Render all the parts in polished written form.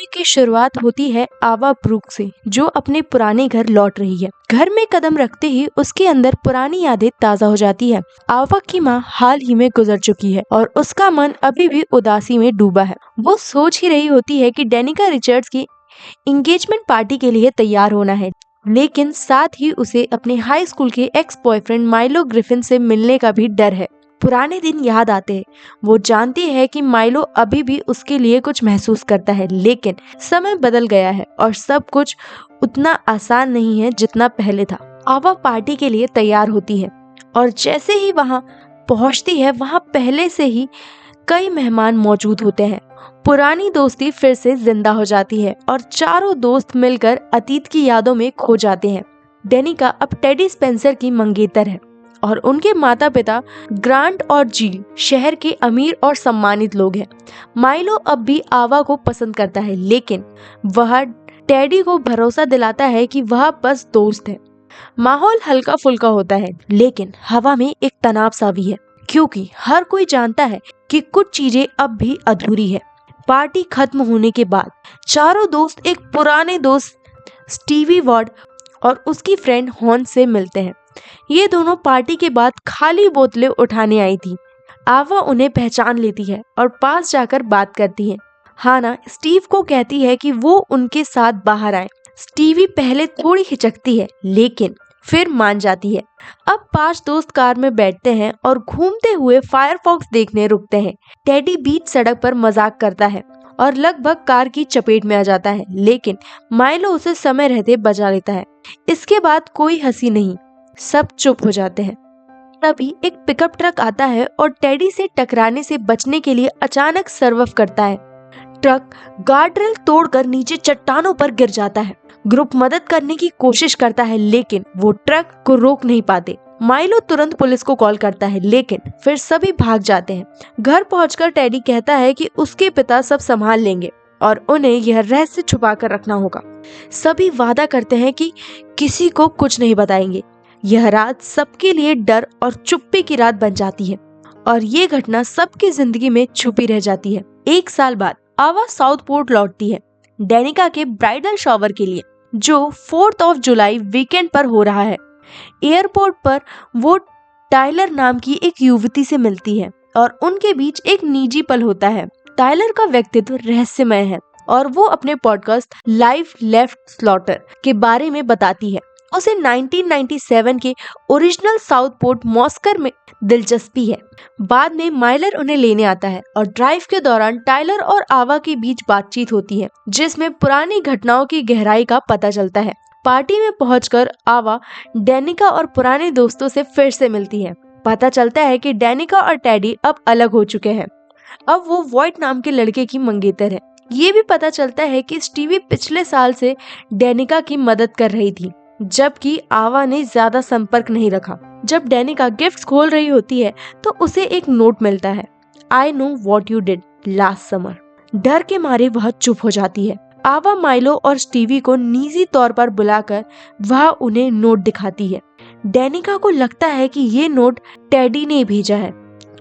की शुरुआत होती है आवा ब्रूक से, जो अपने पुराने घर लौट रही है। घर में कदम रखते ही उसके अंदर पुरानी यादें ताजा हो जाती है। आवा की माँ हाल ही में गुजर चुकी है और उसका मन अभी भी उदासी में डूबा है। वो सोच ही रही होती है कि डेनिका रिचर्ड्स की एंगेजमेंट पार्टी के लिए तैयार होना है, लेकिन साथ ही उसे अपने हाई स्कूल के एक्स बॉयफ्रेंड माइलो ग्रिफिन से मिलने का भी डर है। पुराने दिन याद आते हैं। वो जानती है कि माइलो अभी भी उसके लिए कुछ महसूस करता है, लेकिन समय बदल गया है और सब कुछ उतना आसान नहीं है जितना पहले था। आवा पार्टी के लिए तैयार होती है और जैसे ही वहां पहुंचती है, वहां पहले से ही कई मेहमान मौजूद होते हैं। पुरानी दोस्ती फिर से जिंदा हो जाती है और चारों दोस्त मिलकर अतीत की यादों में खो जाते हैं। डेनिका अब टेडी स्पेंसर की मंगेतर है और उनके माता पिता ग्रांट और जील शहर के अमीर और सम्मानित लोग हैं। माइलो अब भी आवा को पसंद करता है, लेकिन वह टेडी को भरोसा दिलाता है कि वह बस दोस्त है। माहौल हल्का फुल्का होता है, लेकिन हवा में एक तनाव सा भी है, क्योंकि हर कोई जानता है कि कुछ चीजें अब भी अधूरी है। पार्टी खत्म होने के बाद चारों दोस्त एक पुराने दोस्त स्टीवी वॉर्ड और उसकी फ्रेंड हॉर्न से मिलते हैं। ये दोनों पार्टी के बाद खाली बोतलें उठाने आई थी। आवा उन्हें पहचान लेती है और पास जाकर बात करती है। हाना स्टीव को कहती है कि वो उनके साथ बाहर आए। स्टीवी पहले थोड़ी हिचकती है, लेकिन फिर मान जाती है। अब 5 दोस्त कार में बैठते हैं और घूमते हुए फायरफॉक्स देखने रुकते हैं। टेडी बीच सड़क पर मजाक करता है और लगभग कार की चपेट में आ जाता है, लेकिन माइलो उसे समय रहते बचा लेता है। इसके बाद कोई हंसी नहीं, सब चुप हो जाते हैं। तभी एक पिकअप ट्रक आता है और टेडी से टकराने से बचने के लिए अचानक सर्वफ करता है। ट्रक गार्डरेल तोड़कर नीचे चट्टानों पर गिर जाता है। ग्रुप मदद करने की कोशिश करता है, लेकिन वो ट्रक को रोक नहीं पाते। माइलो तुरंत पुलिस को कॉल करता है, लेकिन फिर सभी भाग जाते हैं। घर पहुंचकर टेडी कहता है कि उसके पिता सब संभाल लेंगे और उन्हें यह रहस्य छुपा कर रखना होगा। सभी वादा करते हैं कि किसी को कुछ नहीं बताएंगे। यह रात सबके लिए डर और चुप्पी की रात बन जाती है और ये घटना सबकी जिंदगी में छुपी रह जाती है। 1 साल बाद आवा साउथपोर्ट लौटती है डेनिका के ब्राइडल शॉवर के लिए, जो 4 जुलाई वीकेंड पर हो रहा है। एयरपोर्ट पर वो टाइलर नाम की एक युवती से मिलती है और उनके बीच एक निजी पल होता है। टाइलर का व्यक्तित्व रहस्यमय है और वो अपने पॉडकास्ट लाइफ लेफ्ट स्लॉटर के बारे में बताती है। उसे 1997 के ओरिजिनल साउथपोर्ट मॉस्कर में दिलचस्पी है। बाद में माइलर उन्हें लेने आता है और ड्राइव के दौरान टाइलर और आवा के बीच बातचीत होती है, जिसमें पुरानी घटनाओं की गहराई का पता चलता है। पार्टी में पहुंचकर आवा डेनिका और पुराने दोस्तों से फिर से मिलती है। पता चलता है कि डेनिका और टेडी अब अलग हो चुके हैं। अब वो वॉइट नाम के लड़के की मंगेतर है। ये भी पता चलता है कि स्टीवी पिछले साल से डेनिका की मदद कर रही थी, जबकि आवा ने ज्यादा संपर्क नहीं रखा। जब डेनिका गिफ्ट्स खोल रही होती है तो उसे एक नोट मिलता है, I know what you did last summer. डर के मारे वह चुप हो जाती है। आवा माइलो और स्टीवी को निजी तौर पर बुलाकर वह उन्हें नोट दिखाती है। डेनिका को लगता है कि ये नोट टेडी ने भेजा है,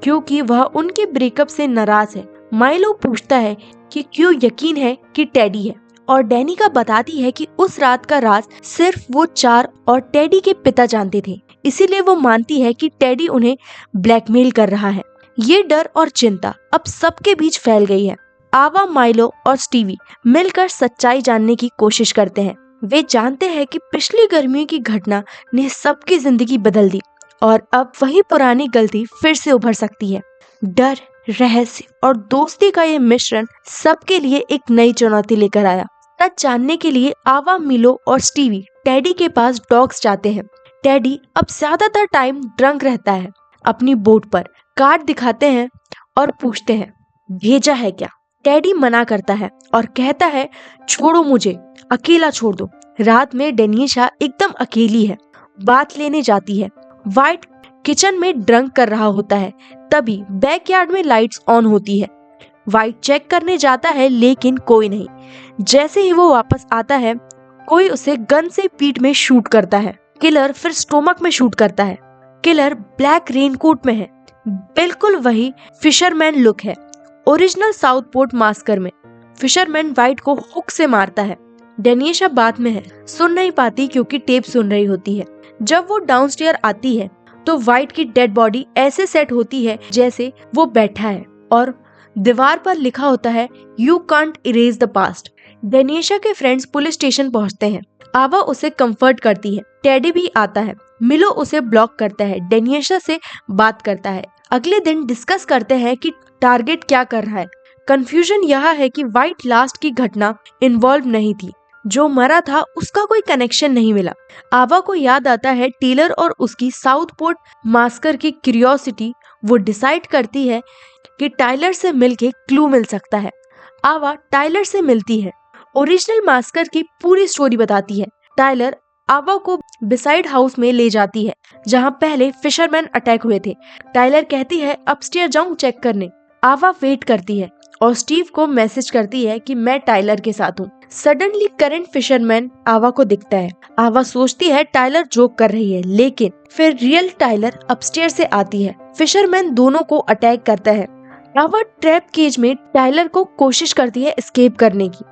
क्योंकि वह उनके ब्रेकअप से नाराज है। माइलो पूछता है कि क्यों यकीन है कि टेडी है, और डेनिका बताती है कि उस रात का राज सिर्फ वो 4 और टेडी के पिता जानते थे, इसीलिए वो मानती है कि टेडी उन्हें ब्लैकमेल कर रहा है। ये डर और चिंता अब सबके बीच फैल गई है। आवा, माइलो और स्टीवी मिलकर सच्चाई जानने की कोशिश करते हैं। वे जानते हैं कि पिछली गर्मियों की घटना ने सबकी जिंदगी बदल दी और अब वही पुरानी गलती फिर से उभर सकती है। डर, रहस्य और दोस्ती का ये मिश्रण सबके लिए एक नई चुनौती लेकर आया। सच जानने के लिए आवा, मिलो और स्टीवी टेडी के पास डॉक्स जाते हैं। टेडी अब ज्यादातर टाइम ड्रंक रहता है। अपनी बोट पर कार्ड दिखाते हैं और पूछते हैं, भेजा है क्या? टेडी मना करता है और कहता है, छोड़ो मुझे, अकेला छोड़ दो। रात में डेनिशा एकदम अकेली है, बात लेने जाती है। वाइट किचन में ड्रंक कर रहा होता है। तभी बैकयार्ड में लाइट्स ऑन होती है। वाइट चेक करने जाता है, लेकिन कोई नहीं। जैसे ही वो वापस आता है, कोई उसे गन से पीठ में शूट करता है। किलर फिर स्टोमक में शूट करता है। किलर ब्लैक रेनकोट में है, बिल्कुल वही फिशरमैन लुक है ओरिजिनल साउथपोर्ट मास्कर में। फिशरमैन वाइट को हुक से मारता है। डेनियशा बात में है, सुन नहीं पाती क्योंकि टेप सुन रही होती है। जब वो डाउनस्टेयर आती है तो वाइट की डेड बॉडी ऐसे सेट होती है जैसे वो बैठा है और दीवार पर लिखा होता है, you can't erase the past. डेनियशा के फ्रेंड्स पुलिस स्टेशन पहुंचते हैं। आवा उसे कंफर्ट करती है। टेडी भी आता है। मिलो उसे ब्लॉक करता है। डेनियशा से बात करता है। अगले दिन डिस्कस करते हैं कि टारगेट क्या कर रहा है। कंफ्यूजन यह है कि वाइट लास्ट की घटना इन्वॉल्व नहीं थी। जो मरा था उसका कोई कनेक्शन नहीं मिला। आवा को याद आता है टेलर और उसकी साउथपोर्ट मास्कर की क्यूरियोसिटी। वो डिसाइड करती है कि टाइलर से मिलके क्लू मिल सकता है। आवा टाइलर से मिलती है, ओरिजिनल मास्कर की पूरी स्टोरी बताती है। टाइलर आवा को बिसाइड हाउस में ले जाती है जहां पहले फिशरमैन अटैक हुए थे। टाइलर कहती है अपस्टेयर जाऊं चेक करने। आवा वेट करती है और स्टीव को मैसेज करती है कि मैं टाइलर के साथ हूँ। सडनली करंट फिशरमैन आवा को दिखता है। आवा सोचती है टाइलर जोक कर रही है, लेकिन फिर रियल टाइलर अपस्टेयर से आती है। फिशरमैन दोनों को अटैक करता है। आवा ट्रैप केज में टाइलर को कोशिश करती है एस्केप करने की।